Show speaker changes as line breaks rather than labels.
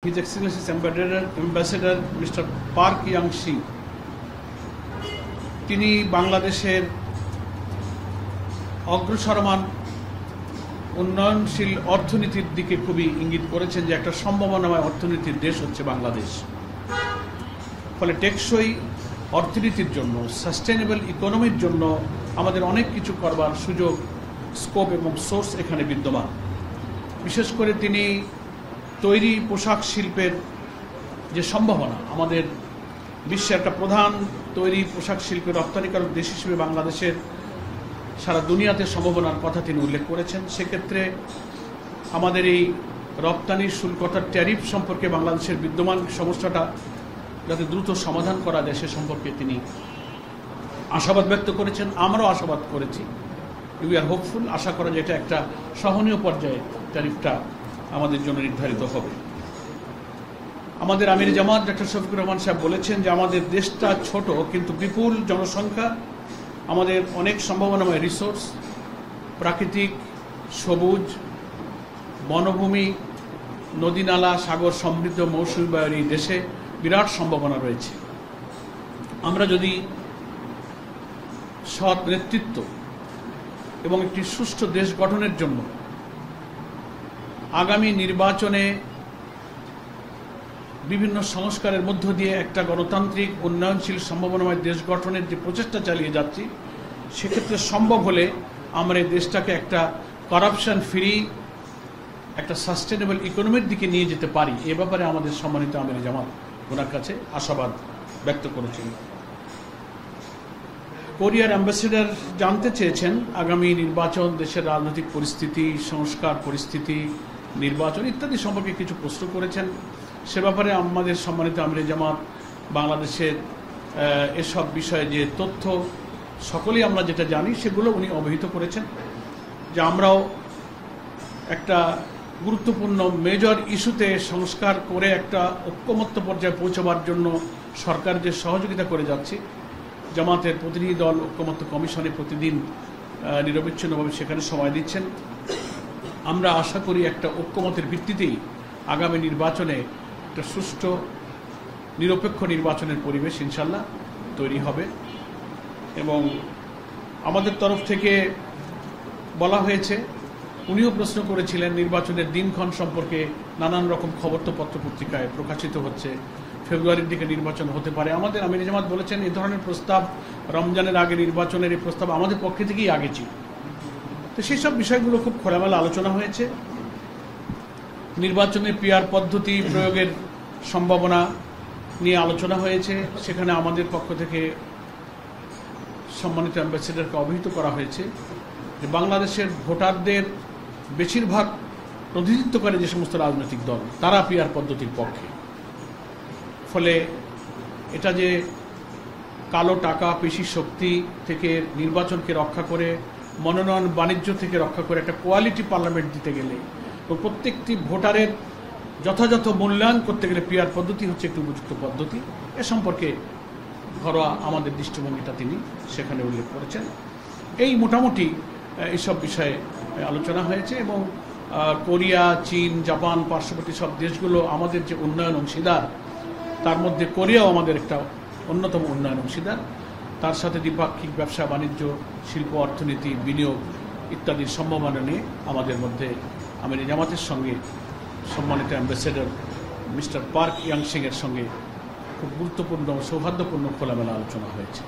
His Excellency's Ambassador Mr. Park Yang-sing তিনি বাংলাদেশের অগ্রসরমান উন্নয়নশীল অর্থনীতির দিকে খুবই ইঙ্গিত করেছেন যে একটা সম্ভাবনাময় অর্থনীতির দেশ হচ্ছে বাংলাদেশ। ফলে টেকসই অর্থনীতির জন্য সাস্টেনেবল ইকোনমির জন্য আমাদের অনেক কিছু করবার সুযোগ, স্কোপ এবং সোর্স এখানে বিদ্যমান। বিশেষ করে তিনি তৈরি পোশাক শিল্পের যে সম্ভাবনা, আমাদের বিশ্বের একটা প্রধান তৈরি পোশাক শিল্পের রপ্তানিকারক দেশ হিসেবে বাংলাদেশের সারা দুনিয়াতে সম্ভাবনার কথা তিনি উল্লেখ করেছেন। সেক্ষেত্রে আমাদের এই রপ্তানির শুল্কতার ট্যারিফ সম্পর্কে বাংলাদেশের বিদ্যমান সমস্যাটা যাতে দ্রুত সমাধান করা যায় সে সম্পর্কে তিনি আশাবাদ ব্যক্ত করেছেন। আমরাও আশাবাদ করেছি, উই আর হোপফুল। আশা করা যায় এটা একটা সহনীয় পর্যায়ে ট্যারিফটা আমাদের জন্য নির্ধারিত হবে। আমাদের আমির জামাত ডক্টর শফিকুর রহমান সাহেব বলেছেন যে আমাদের দেশটা ছোট কিন্তু বিপুল জনসংখ্যা, আমাদের অনেক সম্ভাবনাময় রিসোর্স, প্রাকৃতিক, সবুজ, বনভূমি, নদীনালা, সাগর সমৃদ্ধ মৌসুমী বায়ুর এই দেশে বিরাট সম্ভাবনা রয়েছে। আমরা যদি সৎ নেতৃত্ব এবং একটি সুষ্ঠু দেশ গঠনের জন্য আগামী নির্বাচনে বিভিন্ন সংস্কারের মধ্য দিয়ে একটা গণতান্ত্রিক উন্নয়নশীল সম্ভাবনাময় দেশ গঠনের যে প্রচেষ্টা চালিয়ে যাচ্ছি, সেক্ষেত্রে সম্ভব হলে আমরা এই দেশটাকে একটা করাপশন ফ্রি, একটা সাস্টেনেবল ইকোনমির দিকে নিয়ে যেতে পারি। এ ব্যাপারে আমাদের সম্মানিত আমির জামাত ওনার কাছে আশাবাদ ব্যক্ত করেছেন। কোরিয়ার অ্যাম্বাসেডর জানতে চেয়েছেন আগামী নির্বাচন, দেশের রাজনৈতিক পরিস্থিতি, সংস্কার পরিস্থিতি, নির্বাচন ইত্যাদি সম্পর্কে কিছু প্রশ্ন করেছেন। সে ব্যাপারে আমাদের সম্মানিত আমির জামাত বাংলাদেশের এসব বিষয়ে যে তথ্য সকলেই আমরা যেটা জানি সেগুলো উনি অবহিত করেছেন যে আমরাও একটা গুরুত্বপূর্ণ মেজর ইস্যুতে সংস্কার করে একটা ঐক্যমত্য পর্যায়ে পৌঁছবার জন্য সরকার যে সহযোগিতা করে যাচ্ছে, জামাতের প্রতিনিধি দল ঐক্যমত্য কমিশনে প্রতিদিন নিরবিচ্ছিন্নভাবে সেখানে সময় দিচ্ছেন। আমরা আশা করি একটা ঐক্যমতের ভিত্তিতেই আগামী নির্বাচনে একটা সুষ্ঠু নিরপেক্ষ নির্বাচনের পরিবেশ ইনশাল্লাহ তৈরি হবে। এবং আমাদের তরফ থেকে বলা হয়েছে, উনিও প্রশ্ন করেছিলেন নির্বাচনের দিনক্ষণ সম্পর্কে, নানান রকম খবর তো পত্রপত্রিকায় প্রকাশিত হচ্ছে, ফেব্রুয়ারির দিকে নির্বাচন হতে পারে। আমাদের আমির জামাত বলেছেন এই ধরনের প্রস্তাব রমজানের আগে নির্বাচনের এই প্রস্তাব আমাদের পক্ষে থেকেই আগে ছিল। তো সেই সব বিষয়গুলো খুব খোলামেলা আলোচনা হয়েছে। নির্বাচনে পিআর পদ্ধতি প্রয়োগের সম্ভাবনা নিয়ে আলোচনা হয়েছে। সেখানে আমাদের পক্ষ থেকে সম্মানিত অ্যাম্বাসেডরকে অবহিত করা হয়েছে যে বাংলাদেশের ভোটারদের বেশিরভাগ প্রতিনিধিত্ব করে যে সমস্ত রাজনৈতিক দল, তারা পিআর পদ্ধতির পক্ষে। ফলে এটা যে কালো টাকা, পেশি শক্তি থেকে নির্বাচনকে রক্ষা করে, মনোনয়ন বাণিজ্য থেকে রক্ষা করে একটা কোয়ালিটি পার্লামেন্ট দিতে গেলে ও প্রত্যেকটি ভোটারের যথাযথ মূল্যায়ন করতে গেলে পিআর পদ্ধতি হচ্ছে একটি উপযুক্ত পদ্ধতি। এ সম্পর্কে ঘরোয়া আমাদের দৃষ্টিভঙ্গিটা তিনি সেখানে উল্লেখ করেছেন। এই মোটামুটি এইসব বিষয়ে আলোচনা হয়েছে। এবং কোরিয়া, চীন, জাপান, পার্শ্ববর্তী সব দেশগুলো আমাদের যে উন্নয়ন অংশীদার, তার মধ্যে কোরিয়াও আমাদের একটা অন্যতম উন্নয়ন অংশীদার। তার সাথে দ্বিপাক্ষিক ব্যবসা বাণিজ্য, শিল্প, অর্থনীতি, বিনিয়োগ ইত্যাদির সম্ভাবনা নিয়ে আমাদের মধ্যে আমির জামাতের সঙ্গে সম্মানিত ambassador mister park young Singh এর সঙ্গে খুব গুরুত্বপূর্ণ, সৌহার্দ্যপূর্ণ খোলামেলা আলোচনা হয়েছে।